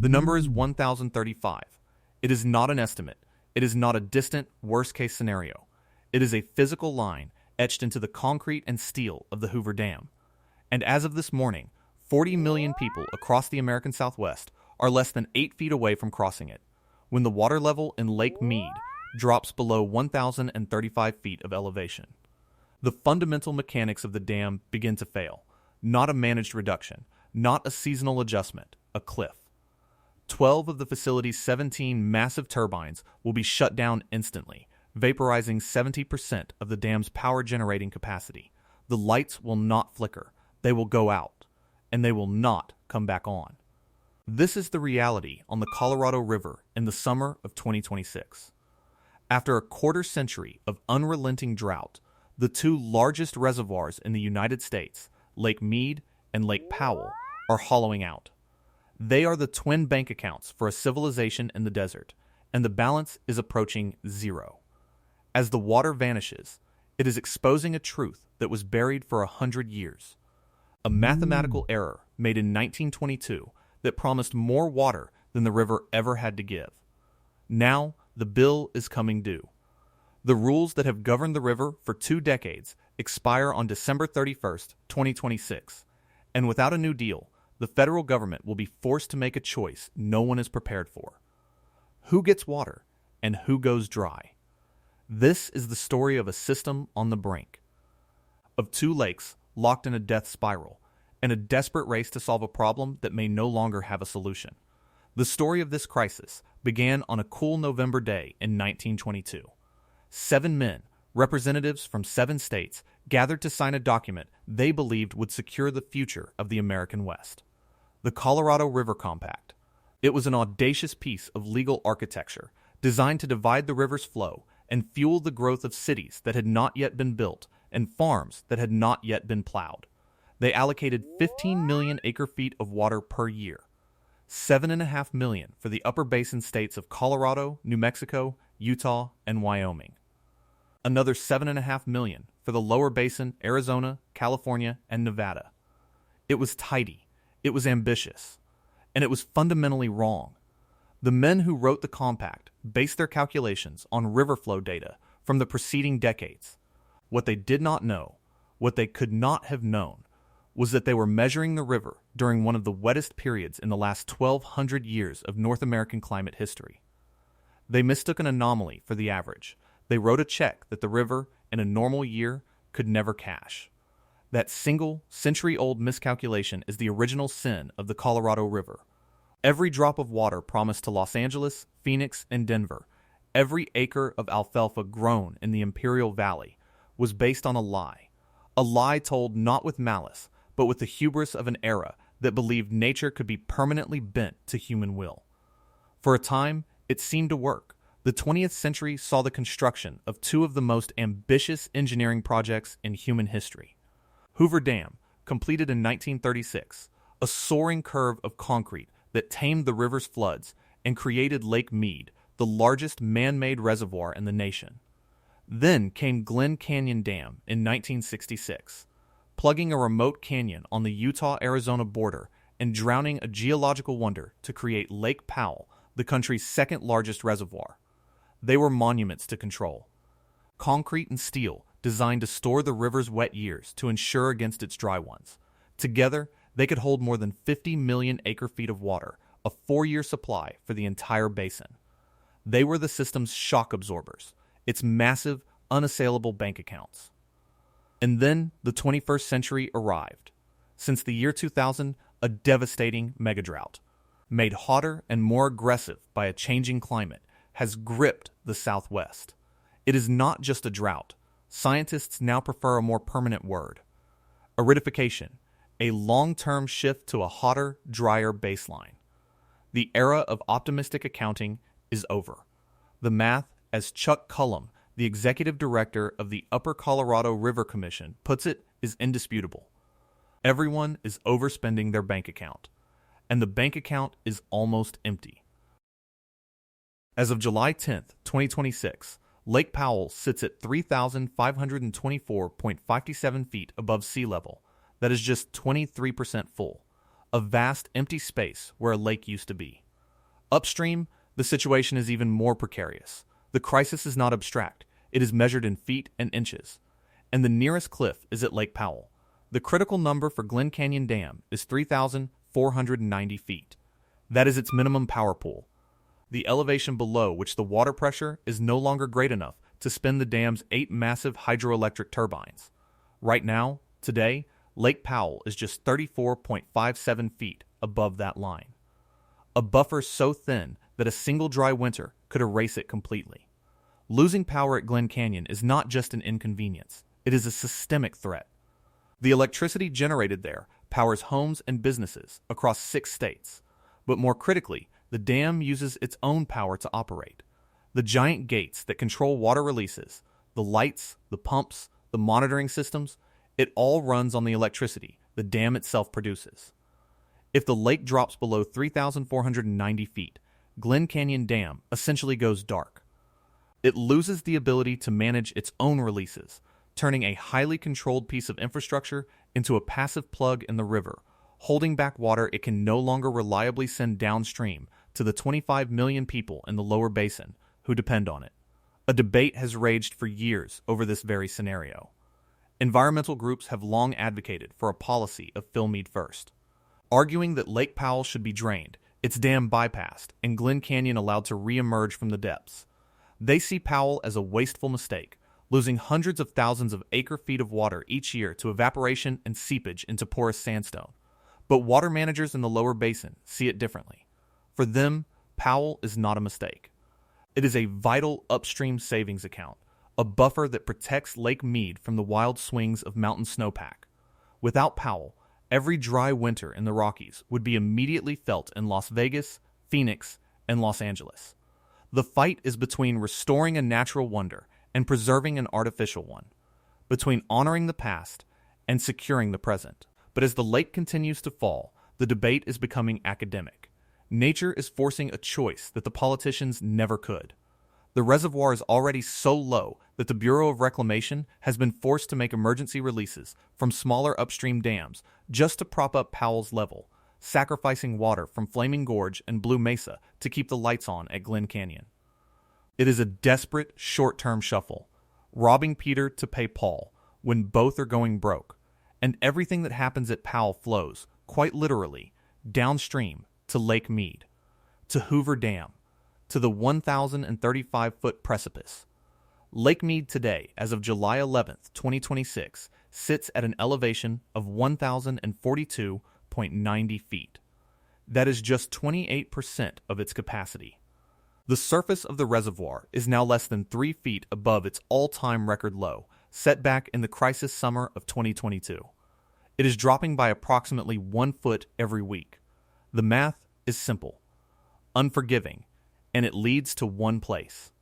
The number is 1,035. It is not an estimate. It is not a distant, worst-case scenario. It is a physical line etched into the concrete and steel of the Hoover Dam. And as of this morning, 40 million people across the American Southwest are less than 8 feet away from crossing it, when the water level in Lake Mead drops below 1,035 feet of elevation. The fundamental mechanics of the dam begin to fail. Not a managed reduction, not a seasonal adjustment, a cliff. 12 of the facility's 17 massive turbines will be shut down instantly, vaporizing 70% of the dam's power generating capacity. The lights will not flicker, they will go out, and they will not come back on. This is the reality on the Colorado River in the summer of 2026. After a quarter century of unrelenting drought, the two largest reservoirs in the United States, Lake Mead and Lake Powell, are hollowing out. They are the twin bank accounts for a civilization in the desert, and the balance is approaching zero. As the water vanishes, it is exposing a truth that was buried for 100 years. A mathematical error made in 1922 that promised more water than the river ever had to give. Now, the bill is coming due. The rules that have governed the river for 2 decades expire on December 31st, 2026, and without a new deal, the federal government will be forced to make a choice no one is prepared for. Who gets water and who goes dry? This is the story of a system on the brink, of 2 lakes locked in a death spiral, and a desperate race to solve a problem that may no longer have a solution. The story of this crisis began on a cool November day in 1922. 7 men, representatives from 7 states, gathered to sign a document they believed would secure the future of the American West. The Colorado River Compact. It was an audacious piece of legal architecture designed to divide the river's flow and fuel the growth of cities that had not yet been built and farms that had not yet been plowed. They allocated 15 million acre-feet of water per year, 7.5 million for the upper basin states of Colorado, New Mexico, Utah, and Wyoming. Another 7.5 million for the lower basin, Arizona, California, and Nevada. It was tidy, it was ambitious, and it was fundamentally wrong. The men who wrote the compact based their calculations on river flow data from the preceding decades. What they did not know, what they could not have known, was that they were measuring the river during one of the wettest periods in the last 1,200 years of North American climate history. They mistook an anomaly for the average. They wrote a check that the river, in a normal year, could never cash. That single, century-old miscalculation is the original sin of the Colorado River. Every drop of water promised to Los Angeles, Phoenix, and Denver, every acre of alfalfa grown in the Imperial Valley, was based on a lie told not with malice, but with the hubris of an era that believed nature could be permanently bent to human will. For a time, it seemed to work. The 20th century saw the construction of 2 of the most ambitious engineering projects in human history. Hoover Dam, completed in 1936, a soaring curve of concrete that tamed the river's floods and created Lake Mead, the largest man-made reservoir in the nation. Then came Glen Canyon Dam in 1966, plugging a remote canyon on the Utah-Arizona border and drowning a geological wonder to create Lake Powell, the country's 2nd largest reservoir. They were monuments to control. Concrete and steel designed to store the river's wet years to ensure against its dry ones. Together, they could hold more than 50 million acre-feet of water, a 4-year supply for the entire basin. They were the system's shock absorbers, its massive, unassailable bank accounts. And then the 21st century arrived. Since the year 2000, a devastating megadrought, made hotter and more aggressive by a changing climate, has gripped the Southwest. It is not just a drought. Scientists now prefer a more permanent word. Aridification, a long-term shift to a hotter, drier baseline. The era of optimistic accounting is over. The math, as Chuck Cullum, the executive director of the Upper Colorado River Commission, puts it, is indisputable. Everyone is overspending their bank account, and the bank account is almost empty. As of July 10, 2026, Lake Powell sits at 3,524.57 feet above sea level. That is just 23% full, a vast empty space where a lake used to be. Upstream, the situation is even more precarious. The crisis is not abstract. It is measured in feet and inches. And the nearest cliff is at Lake Powell. The critical number for Glen Canyon Dam is 3,490 feet. That is its minimum power pool. The elevation below which the water pressure is no longer great enough to spin the dam's 8 massive hydroelectric turbines. Right now, today, Lake Powell is just 34.57 feet above that line. A buffer so thin that a single dry winter could erase it completely. Losing power at Glen Canyon is not just an inconvenience, it is a systemic threat. The electricity generated there powers homes and businesses across 6 states. But more critically, the dam uses its own power to operate. The giant gates that control water releases, the lights, the pumps, the monitoring systems, it all runs on the electricity the dam itself produces. If the lake drops below 3,490 feet, Glen Canyon Dam essentially goes dark. It loses the ability to manage its own releases, turning a highly controlled piece of infrastructure into a passive plug in the river, holding back water it can no longer reliably send downstream to the 25 million people in the lower basin who depend on it. A debate has raged for years over this very scenario. Environmental groups have long advocated for a policy of fill Mead first, arguing that Lake Powell should be drained, its dam bypassed, and Glen Canyon allowed to re-emerge from the depths. They see Powell as a wasteful mistake, losing hundreds of thousands of acre-feet of water each year to evaporation and seepage into porous sandstone. But water managers in the lower basin see it differently. For them, Powell is not a mistake. It is a vital upstream savings account, a buffer that protects Lake Mead from the wild swings of mountain snowpack. Without Powell, every dry winter in the Rockies would be immediately felt in Las Vegas, Phoenix, and Los Angeles. The fight is between restoring a natural wonder and preserving an artificial one, between honoring the past and securing the present. But as the lake continues to fall, the debate is becoming academic. Nature is forcing a choice that the politicians never could. The reservoir is already so low that the Bureau of Reclamation has been forced to make emergency releases from smaller upstream dams just to prop up Powell's level, sacrificing water from Flaming Gorge and Blue Mesa to keep the lights on at Glen Canyon. It is a desperate, short-term shuffle, robbing Peter to pay Paul when both are going broke, and everything that happens at Powell flows, quite literally, downstream to Lake Mead, to Hoover Dam, to the 1,035-foot precipice. Lake Mead today, as of July 11th, 2026, sits at an elevation of 1,042.90 feet. That is just 28% of its capacity. The surface of the reservoir is now less than 3 feet above its all-time record low, set back in the crisis summer of 2022. It is dropping by approximately 1 foot every week. The math is simple, unforgiving, and it leads to one place.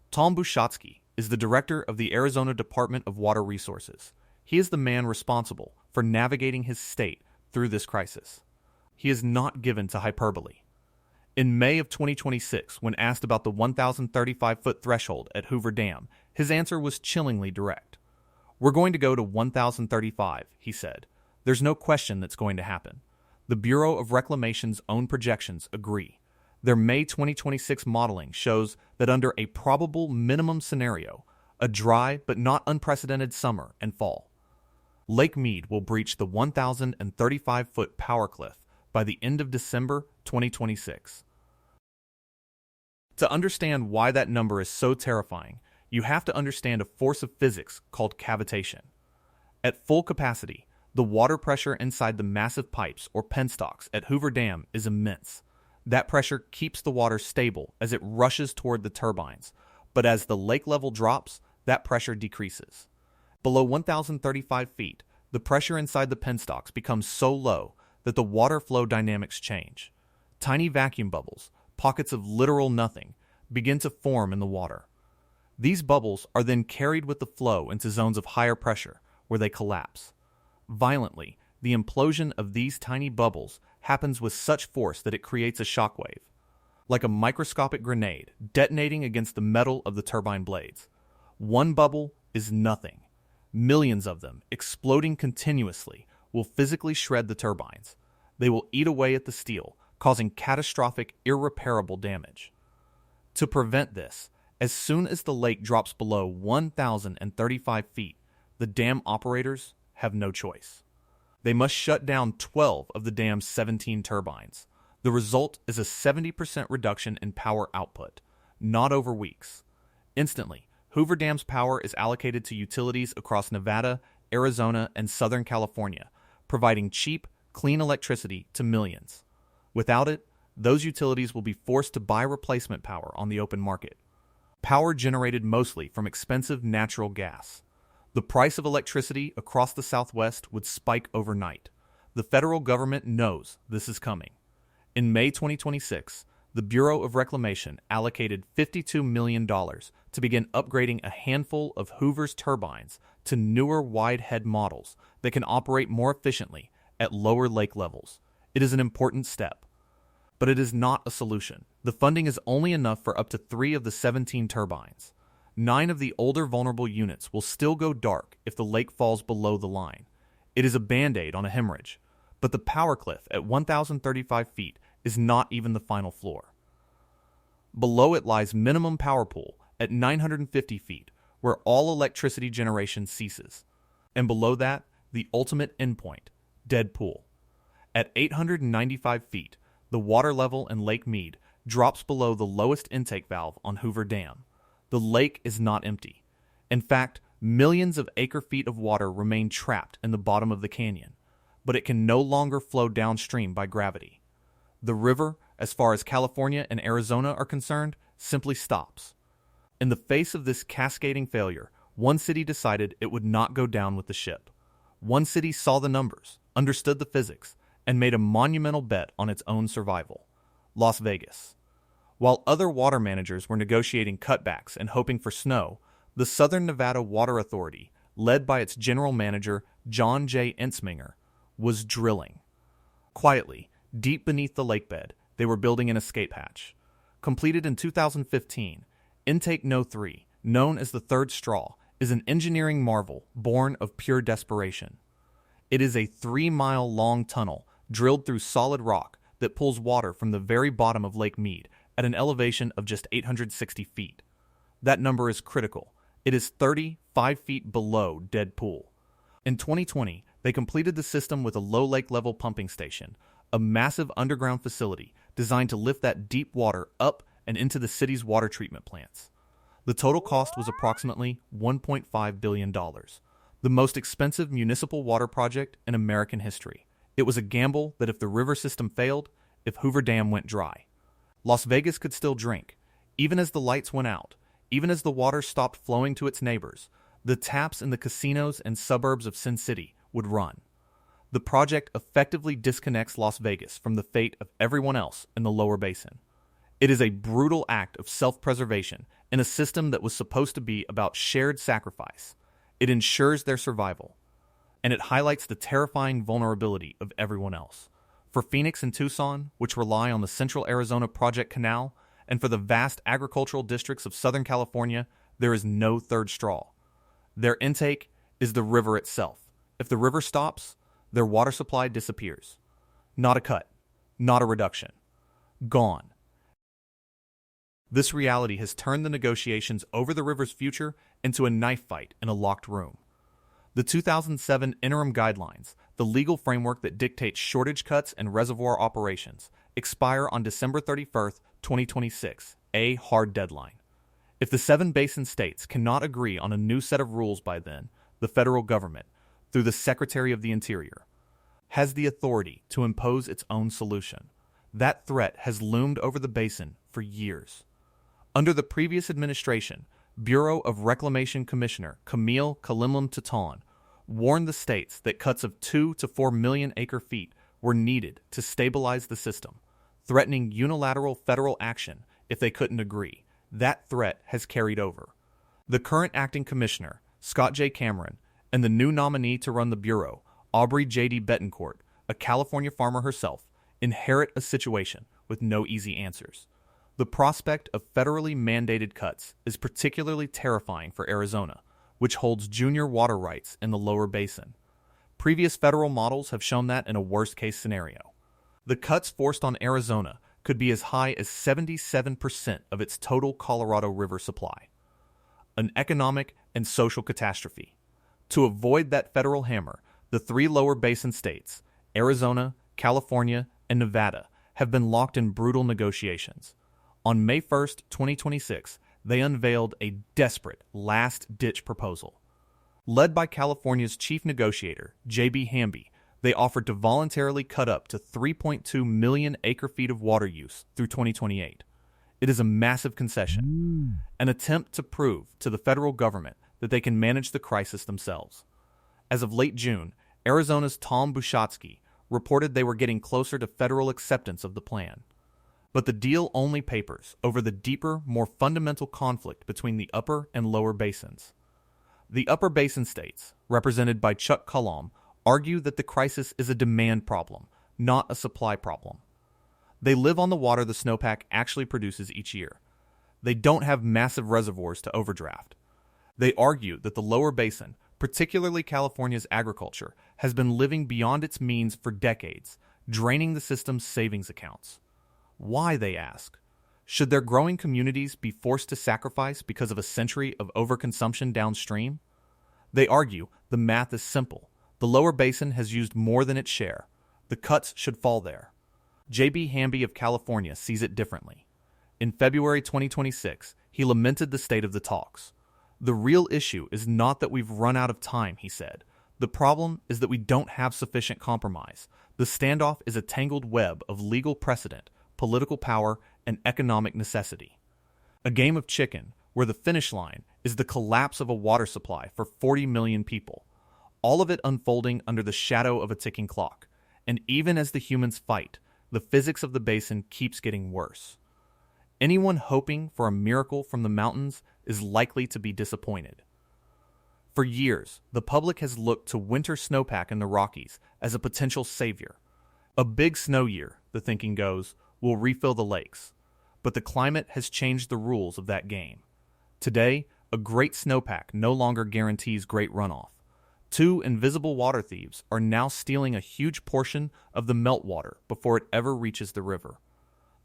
Tom Bushatsky is the director of the Arizona Department of Water Resources. He is the man responsible for navigating his state through this crisis. He is not given to hyperbole. In May of 2026, when asked about the 1,035-foot threshold at Hoover Dam, his answer was chillingly direct. "We're going to go to 1,035, he said. "There's no question that's going to happen." The Bureau of Reclamation's own projections agree. Their May 2026 modeling shows that under a probable minimum scenario, a dry but not unprecedented summer and fall, Lake Mead will breach the 1,035-foot power cliff by the end of December 2026. To understand why that number is so terrifying, you have to understand a force of physics called cavitation. At full capacity, the water pressure inside the massive pipes or penstocks at Hoover Dam is immense. That pressure keeps the water stable as it rushes toward the turbines, but as the lake level drops, that pressure decreases. Below 1,035 feet, the pressure inside the penstocks becomes so low that the water flow dynamics change. Tiny vacuum bubbles, pockets of literal nothing, begin to form in the water. These bubbles are then carried with the flow into zones of higher pressure, where they collapse. Violently, the implosion of these tiny bubbles happens with such force that it creates a shockwave, like a microscopic grenade detonating against the metal of the turbine blades. One bubble is nothing. Millions of them, exploding continuously, will physically shred the turbines. They will eat away at the steel, causing catastrophic, irreparable damage. To prevent this, as soon as the lake drops below 1,035 feet, the dam operators have no choice. They must shut down 12 of the dam's 17 turbines. The result is a 70% reduction in power output, not over weeks. Instantly, Hoover Dam's power is allocated to utilities across Nevada, Arizona, and Southern California, providing cheap, clean electricity to millions. Without it, those utilities will be forced to buy replacement power on the open market. Power generated mostly from expensive natural gas. The price of electricity across the Southwest would spike overnight. The federal government knows this is coming. In May 2026, the Bureau of Reclamation allocated $52 million to begin upgrading a handful of Hoover's turbines to newer wide-head models that can operate more efficiently at lower lake levels. It is an important step. But it is not a solution. The funding is only enough for up to 3 of the 17 turbines. 9 of the older vulnerable units will still go dark if the lake falls below the line. It is a band-aid on a hemorrhage. But the power cliff at 1,035 feet is not even the final floor. Below it lies minimum power pool at 950 feet, where all electricity generation ceases. And below that, the ultimate endpoint, dead pool. At 895 feet, the water level in Lake Mead drops below the lowest intake valve on Hoover Dam. The lake is not empty. In fact, millions of acre-feet of water remain trapped in the bottom of the canyon, but it can no longer flow downstream by gravity. The river, as far as California and Arizona are concerned, simply stops. In the face of this cascading failure, one city decided it would not go down with the ship. One city saw the numbers, understood the physics, and made a monumental bet on its own survival: Las Vegas. While other water managers were negotiating cutbacks and hoping for snow, the Southern Nevada Water Authority, led by its general manager John J. Ensminger, was drilling. Quietly, deep beneath the lakebed, they were building an escape hatch. Completed in 2015, Intake No. 3, known as the third straw, is an engineering marvel born of pure desperation. It is a 3-mile-long tunnel drilled through solid rock that pulls water from the very bottom of Lake Mead at an elevation of just 860 feet. That number is critical. It is 35 feet below dead pool. In 2020, they completed the system with a low lake level pumping station, a massive underground facility designed to lift that deep water up and into the city's water treatment plants. The total cost was approximately $1.5 billion, the most expensive municipal water project in American history. It was a gamble that if the river system failed, if Hoover Dam went dry, Las Vegas could still drink. Even as the lights went out, even as the water stopped flowing to its neighbors, the taps in the casinos and suburbs of Sin City would run. The project effectively disconnects Las Vegas from the fate of everyone else in the lower basin. It is a brutal act of self-preservation in a system that was supposed to be about shared sacrifice. It ensures their survival, and it highlights the terrifying vulnerability of everyone else. For Phoenix and Tucson, which rely on the Central Arizona Project Canal, and for the vast agricultural districts of Southern California, there is no third straw. Their intake is the river itself. If the river stops, their water supply disappears. Not a cut, not a reduction. Gone. This reality has turned the negotiations over the river's future into a knife fight in a locked room. The 2007 Interim Guidelines, the legal framework that dictates shortage cuts and reservoir operations, expire on December 31st, 2026, a hard deadline. If the 7 basin states cannot agree on a new set of rules by then, the federal government, through the Secretary of the Interior, has the authority to impose its own solution. That threat has loomed over the basin for years. Under the previous administration, Bureau of Reclamation Commissioner Camille Kalimlum-Taton warned the states that cuts of 2 to 4 million acre-feet were needed to stabilize the system, threatening unilateral federal action if they couldn't agree. That threat has carried over. The current acting commissioner, Scott J. Cameron, and the new nominee to run the Bureau, Aubrey J.D. Betancourt, a California farmer herself, inherit a situation with no easy answers. The prospect of federally mandated cuts is particularly terrifying for Arizona, which holds junior water rights in the lower basin. Previous federal models have shown that in a worst-case scenario. The cuts forced on Arizona could be as high as 77% of its total Colorado River supply. An economic and social catastrophe. To avoid that federal hammer, the three lower basin states, Arizona, California, and Nevada, have been locked in brutal negotiations. On May 1st, 2026, they unveiled a desperate last-ditch proposal. Led by California's chief negotiator, J.B. Hamby, they offered to voluntarily cut up to 3.2 million acre-feet of water use through 2028. It is a massive concession, an attempt to prove to the federal government that they can manage the crisis themselves. As of late June, Arizona's Tom Bushatsky reported they were getting closer to federal acceptance of the plan. But the deal only papers over the deeper, more fundamental conflict between the upper and lower basins. The upper basin states, represented by Chuck Cullom, argue that the crisis is a demand problem, not a supply problem. They live on the water the snowpack actually produces each year. They don't have massive reservoirs to overdraft. They argue that the lower basin, particularly California's agriculture, has been living beyond its means for decades, draining the system's savings accounts. Why, they ask? Should their growing communities be forced to sacrifice because of a century of overconsumption downstream? They argue the math is simple. The lower basin has used more than its share. The cuts should fall there. J.B. Hamby of California sees it differently. In February 2026, he lamented the state of the talks. The real issue is not that we've run out of time, he said. The problem is that we don't have sufficient compromise. The standoff is a tangled web of legal precedent, political power, and economic necessity. A game of chicken where the finish line is the collapse of a water supply for 40 million people. All of it unfolding under the shadow of a ticking clock. And even as the humans fight, the physics of the basin keeps getting worse. Anyone hoping for a miracle from the mountains is likely to be disappointed. For years, the public has looked to winter snowpack in the Rockies as a potential savior. A big snow year, the thinking goes, will refill the lakes. But the climate has changed the rules of that game. Today, a great snowpack no longer guarantees great runoff. Two invisible water thieves are now stealing a huge portion of the meltwater before it ever reaches the river.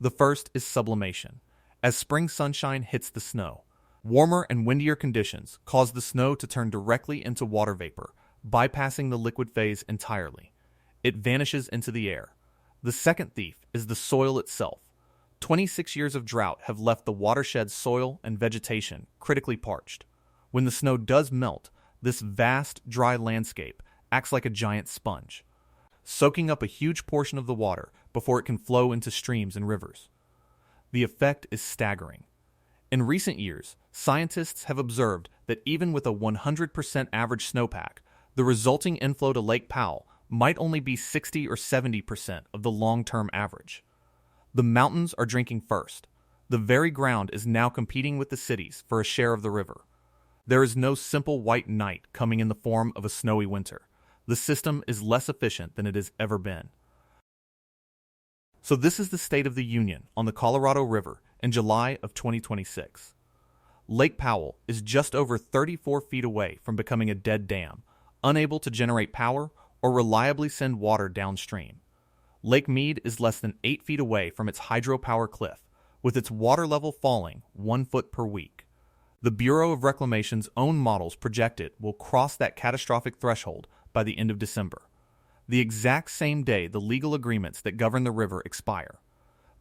The first is sublimation. As spring sunshine hits the snow, warmer and windier conditions cause the snow to turn directly into water vapor, bypassing the liquid phase entirely. It vanishes into the air. The second thief is the soil itself. 26 years of drought have left the watershed's soil and vegetation critically parched. When the snow does melt, this vast, dry landscape acts like a giant sponge, soaking up a huge portion of the water before it can flow into streams and rivers. The effect is staggering. In recent years, scientists have observed that even with a 100% average snowpack, the resulting inflow to Lake Powell might only be 60 or 70% of the long-term average. The mountains are drinking first. The very ground is now competing with the cities for a share of the river. There is no simple white night coming in the form of a snowy winter. The system is less efficient than it has ever been. So this is the state of the union on the Colorado River in July of 2026. Lake Powell is just over 34 feet away from becoming a dead dam, unable to generate power or reliably send water downstream. Lake Mead is less than 8 feet away from its hydropower cliff, with its water level falling 1 foot per week. The Bureau of Reclamation's own models project it will cross that catastrophic threshold by the end of December, the exact same day the legal agreements that govern the river expire.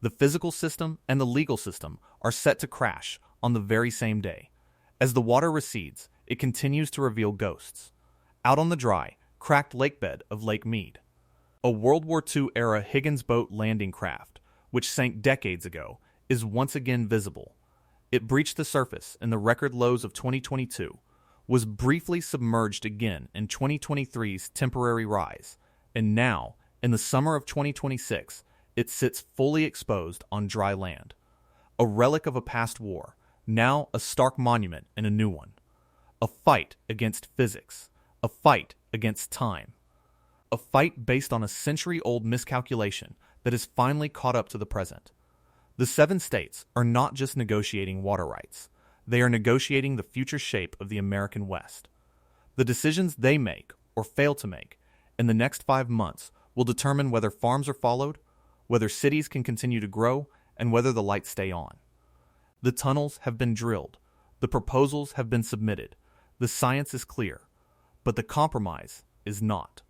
The physical system and the legal system are set to crash on the very same day. As the water recedes, it continues to reveal ghosts. Out on the dry, cracked lakebed of Lake Mead. A World War II-era Higgins boat landing craft, which sank decades ago, is once again visible. It breached the surface in the record lows of 2022, was briefly submerged again in 2023's temporary rise, and now, in the summer of 2026, it sits fully exposed on dry land. A relic of a past war, now a stark monument in a new one. A fight against physics, a fight against time. A fight based on a century-old miscalculation that has finally caught up to the present. The 7 states are not just negotiating water rights. They are negotiating the future shape of the American West. The decisions they make, or fail to make, in the next 5 months will determine whether farms are followed whether cities can continue to grow, and whether the lights stay on. The tunnels have been drilled. The proposals have been submitted. The science is clear. But the compromise is not.